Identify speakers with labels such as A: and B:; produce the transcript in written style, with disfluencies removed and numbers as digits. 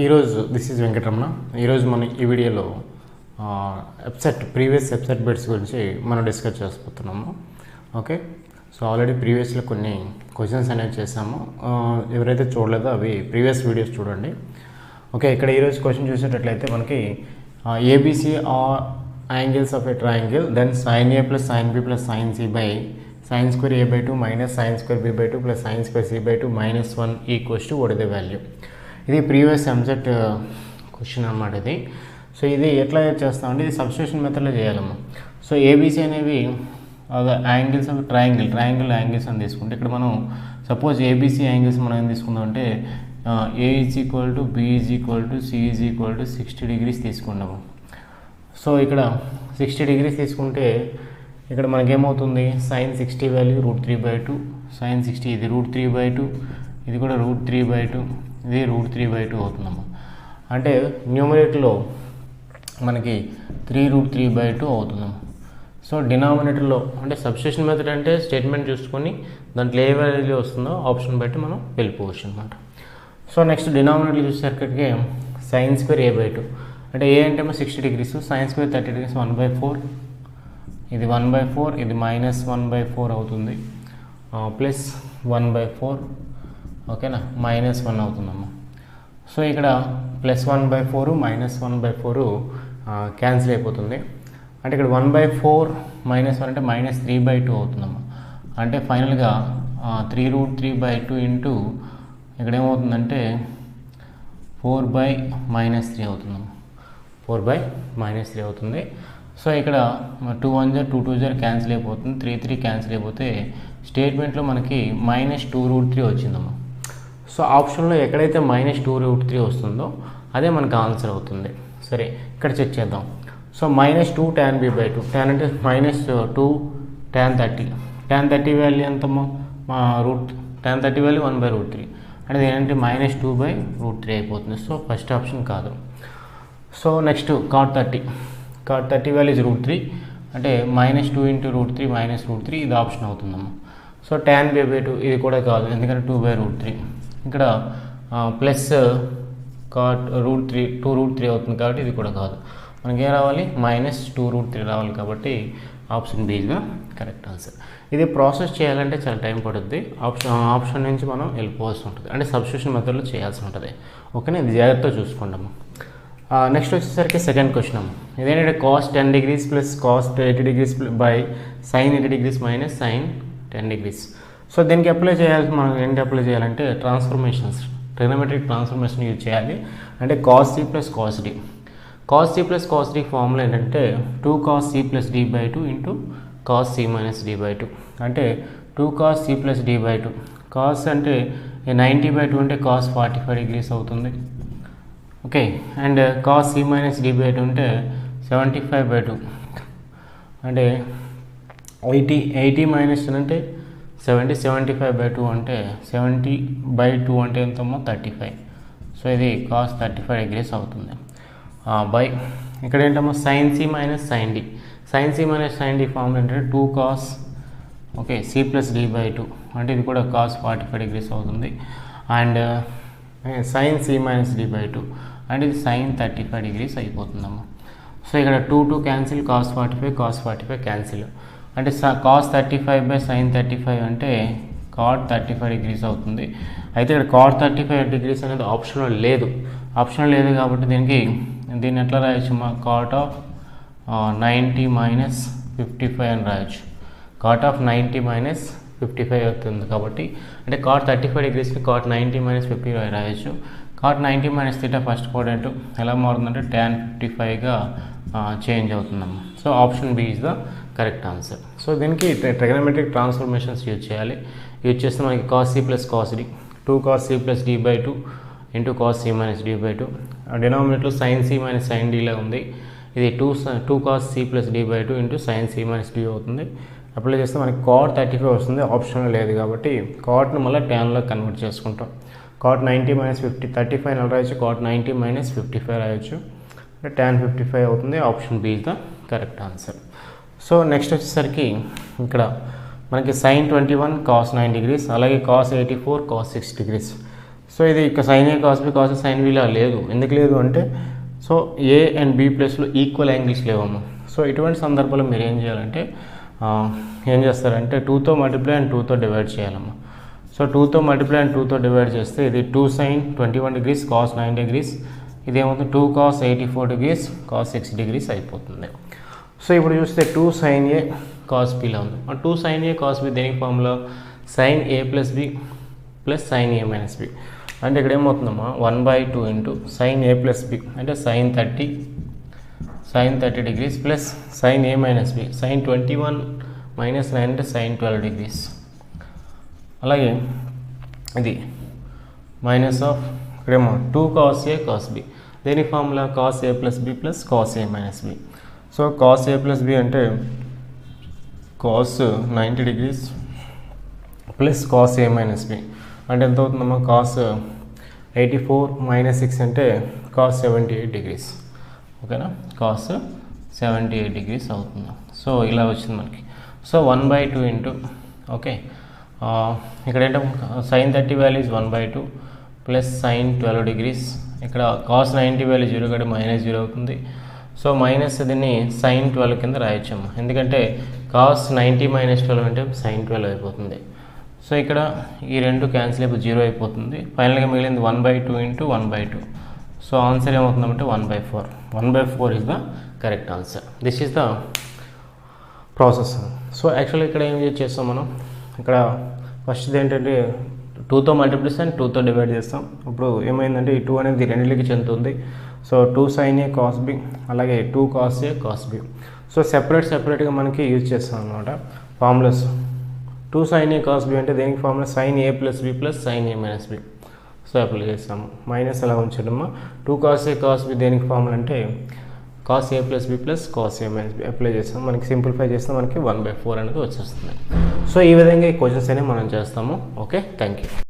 A: ఈరోజు this is Venkataramana. ఈరోజు మనం ఈ వీడియోలో ప్రీవియస్ వెబ్సైట్ బిట్స్ గురించి మనం డిస్కస్ చేసుకుంటున్నాము. ఓకే, సో ఆల్రెడీ ప్రీవియస్లో కొన్ని క్వశ్చన్స్ అనేవి చేసాము. ఎవరైతే చూడలేదో అవి ప్రీవియస్ వీడియోస్ చూడండి. ఓకే, ఇక్కడ ఈరోజు క్వశ్చన్ చూసేటట్లయితే మనకి ABC are angles of a triangle, then sin a plus sin b plus sin c by sin square a by 2 minus sin square b by 2 plus sin square c by 2 minus 1 equals to what is the value. ఇది previous EAMCET question అన్నమాట ఇది. So ఇది ఎట్లా చేస్తామంటే ఇది substitution మెథడ్లో చేయాలమ్మా. So ABC అనేవి యాంగిల్స్ ఆఫ్ ట్రయాంగిల్ యాంగిల్స్ అని తీసుకుంటే ఇక్కడ మనం సపోజ్ ఏబీసీ యాంగిల్స్ మనం ఏం తీసుకుందాం అంటే A is equal to B is equal to C is equal to 60 degrees తీసుకున్నాము. సో ఇక్కడ 60 degrees తీసుకుంటే ఇక్కడ మనకేమవుతుంది sin 60 వాల్యూ √3/2, sin 60 ఇది √3/2, ఇది కూడా √3/2, ఇది √3/2 అవుతుందమ్మా. అంటే న్యూమరేటర్లో మనకి 3√3/2 అవుతుందమ్మా. సో డినామినేటర్లో అంటే సబ్స్టిట్యూషన్ మెథడ్ అంటే స్టేట్మెంట్ చూసుకొని దాంట్లో ఏ వాల్యూ వస్తుందో ఆప్షన్ బట్టి మనం వెళ్ళిపోవచ్చు అనమాట. సో నెక్స్ట్ డినామినేటర్ చూసేసరికి sin square a by 2 అంటే ఏ అంటే 60 degrees, sin square 30 degrees 1/4, ఇది 1/4, ఇది -1/4 అవుతుంది, ప్లస్ 1/4, ఓకేనా, -1 అవుతుందమ్మా. సో ఇక్కడ +1/4 -1/4 క్యాన్సిల్ అయిపోతుంది. అంటే ఇక్కడ 1/4 -1 అంటే -3/2 అవుతుందమ్మా. అంటే ఫైనల్గా 3√3/2 ఇంటూ ఇక్కడ ఏమవుతుందంటే 4/-3 అవుతుందమ్మా. 4/-3 అవుతుంది. సో ఇక్కడ 2 1 2 2 క్యాన్సిల్ అయిపోతుంది, 3 3 క్యాన్సిల్ అయిపోతే స్టేట్మెంట్లో మనకి -2√3 వచ్చిందమ్మా. సో ఆప్షన్లో ఎక్కడైతే -2√3 వస్తుందో అదే మనకు ఆన్సర్ అవుతుంది. సరే, ఇక్కడ చెక్ చేద్దాం. సో -2 tan b/2, tan అంటే -2 tan 30, tan 30 వాల్యూ ఎంతమ్మా tan 30 వాల్యూ 1/√3 అంటే ఏంటంటే -2/√3 అయిపోతుంది. సో ఫస్ట్ ఆప్షన్ కాదు. So next cot 30 value is √3 అంటే -2 × √3 -√3 ఇది ఆప్షన్ అవుతుందమ్మా. సో tan b/2 ఇది కూడా కాదు, ఎందుకంటే 2/√3. ఇక్కడ ప్లస్ cot √3 2√3 అవుతుంది కాబట్టి ఇది కూడా కాదు. మనకి ఏం రావాలి -2√3 రావాలి కాబట్టి option B is correct answer. ఇది ప్రాసెస్ చేయాలంటే చాలా టైం పడుతుంది. ఆప్షన్ నుంచి మనం వెళ్ళిపోవాల్సి ఉంటుంది, అంటే సబ్స్టిట్యూషన్ మెథడ్లో చేయాల్సి ఉంటుంది. ఓకేనా, ఇది జాగ్రత్తగా చూసుకుంటాము. నెక్స్ట్ వచ్చేసరికి సెకండ్ క్వశ్చన్ అమ్మ. ఇదేంటంటే cos 10 degrees plus cos 80 degrees by sin 80 degrees minus sin 10 degrees. So దీనికి అప్లై చేయాలి, మనం ఏంటి అప్లై చేయాలంటే ట్రాన్స్ఫర్మేషన్స్, ట్రిగ్నోమెట్రిక్ ట్రాన్స్ఫర్మేషన్ యూజ్ చేయాలి. అంటే cos c plus cos d. cos c plus cos d formula ఏంటంటే 2 cos c plus d/2 into cos c minus d/2 అంటే 2 cos c plus d/2. cos అంటే 90/2 అంటే cos 45 degrees అవుతుంది. Okay, and cos c minus d/2 అంటే 75/2 అంటే 80 minus అంటే 70, 75/2 అంటే 70/2 అంటే ఎంతమ్మో 35. సో ఇది cos 35 degrees అవుతుంది. బై ఇక్కడ ఏంటమ్మో sin c minus sin d. sin c minus sin d formula ఏంటంటే 2 cos okay c plus d/2 అంటే ఇది కూడా cos 45 degrees అవుతుంది. And sin c minus d/2 అంటే ఇది sin 35 degrees అయిపోతుందమ్మా. సో ఇక్కడ 2 క్యాన్సిల్, cos 45 క్యాన్సిల్ అంటే cos 35/sin 35 అంటే cot 35 degrees అవుతుంది. అయితే ఇక్కడ cot 35 degrees అనేది ఆప్షన్లో లేదు కాబట్టి దీన్ని ఎట్లా రాయొచ్చు మా cot of 90 మైనస్ 55 అని రాయొచ్చు. cot of 90 మైనస్ 55 అవుతుంది కాబట్టి అంటే cot 35 degreesకి cot 90 మైనస్ 55 రాయొచ్చు. cot 90 మైనస్ θ ఫస్ట్ క్వాడ్రంట్ ఎలా మారుతుందంటే tan 55గా చేంజ్ అవుతుందమ్మా. So option B is the correct answer. So దీనికి ట్రిగ్నోమెట్రిక్ ట్రాన్స్ఫర్మేషన్స్ యూజ్ చేయాలి. యూజ్ చేస్తే మనకి cos c plus cos d, 2 cos c plus d/2 into cos c minus d/2. డినామినేటర్లో sin c minus sin d లా ఉంది. ఇది 2 cos c plus d/2 into sin c minus d అవుతుంది. Apply చేస్తే మనకి cot 35 వస్తుంది, ఆప్షన్లో లేదు కాబట్టి cotను మళ్ళీ tanలో కన్వర్ట్ చేసుకుంటాం. cot 90 మైనస్ 35 అని రాయొచ్చు, cot 90 మైనస్ 55 రాయొచ్చు, అంటే tan 55 అవుతుంది. Option B is the correct answer. So next వచ్చేసరికి ఇక్కడ మనకి sin 21 cos 9 degrees అలాగే cos 84 cos 6 degrees. సో ఇది ఇక సైన్ ఏ కాస్ బి కాస్ సైన్ బిలా లేదు. ఎందుకు లేదు అంటే సో ఏ అండ్ బి ప్లస్లో ఈక్వల్ యాంగిల్స్ లేవమ్మా. సో ఇటువంటి సందర్భంలో మీరు ఏం చేయాలంటే ఏం చేస్తారంటే 2తో మల్టిప్లై అండ్ 2తో డివైడ్ చేయాలమ్మా. సో 2తో మల్టిప్లై అండ్ 2తో డివైడ్ చేస్తే ఇది 2 sin 21 degrees cos 9 degrees, ఇదేమవుతుంది 2 cos 84 degrees cos 6 degrees అయిపోతుంది. సో ఇప్పుడు చూస్తే 2 sin a cos bలా ఉంది. 2 sin a cos b దేనికి formula sin a plus b plus sin a minus b. అంటే ఇక్కడ ఏమవుతుందమ్మా 1/2 into sin a plus b అంటే sin 30 degrees plus sin a minus b sin 21 minus 9 అంటే sin 12 degrees. అలాగే ఇది minus of ఇక్కడేమో 2 cos a cos b దేని formula cos a plus b plus cos a minus b. So cos a plus b అంటే cos 90 degrees plus cos a minus b అంటే ఎంత అవుతుందమ్మా cos 84 minus 6 అంటే cos 78 degrees. ఓకేనా, cos 78 degrees అవుతుంది. So ఇలా వచ్చింది మనకి. సో 1/2 ఇంటూ ఓకే ఇక్కడ ఏంటంటే sin 30 value is 1/2 plus sin 12 degrees. ఇక్కడ cos 90 వాల్యూ 0 కాబట్టి -0 అవుతుంది. సో మైనస్ దీన్ని sin 12 కింద రాయొచ్చమ్మా, ఎందుకంటే cos 90 - 12 అంటే sin 12 అయిపోతుంది. సో ఇక్కడ ఈ రెండు క్యాన్సిల్ అయిపోయి 0 అయిపోతుంది. ఫైనల్గా మిగిలింది 1/2 ఇంటూ 1/2. సో ఆన్సర్ ఏమవుతుందంటే 1/4. 1/4 is the correct answer. This is the process. So actually ఇక్కడ ఏం చేస్తాం మనం, ఇక్కడ ఫస్ట్ ఏంటంటే 2తో మల్టిప్లిస్ అండ్ 2తో డివైడ్ చేస్తాం. ఇప్పుడు ఏమైందంటే ఈ 2 అనేది రెండింటికి చెందుతుంది. So 2 sin a cos b అలాగే 2 cos a cos b. So సెపరేట్గా మనకి యూజ్ చేస్తాం అనమాట formulas. 2 sin a cos b అంటే దేనికి formula sin a plus b plus sin a minus b. So apply చేస్తాము, మైనస్ అలా ఉంచడమ్మా. 2 cos a cos b దేనికి ఫార్ములా అంటే cos a plus b plus cos a minus b apply చేస్తాం. మనకి simplify చేస్తే మనకి 1/4 అనేది వచ్చేస్తుంది. సో ఈ విధంగా ఈ క్వశ్చన్స్ అనేవి మనం చేస్తాము. Okay, thank you.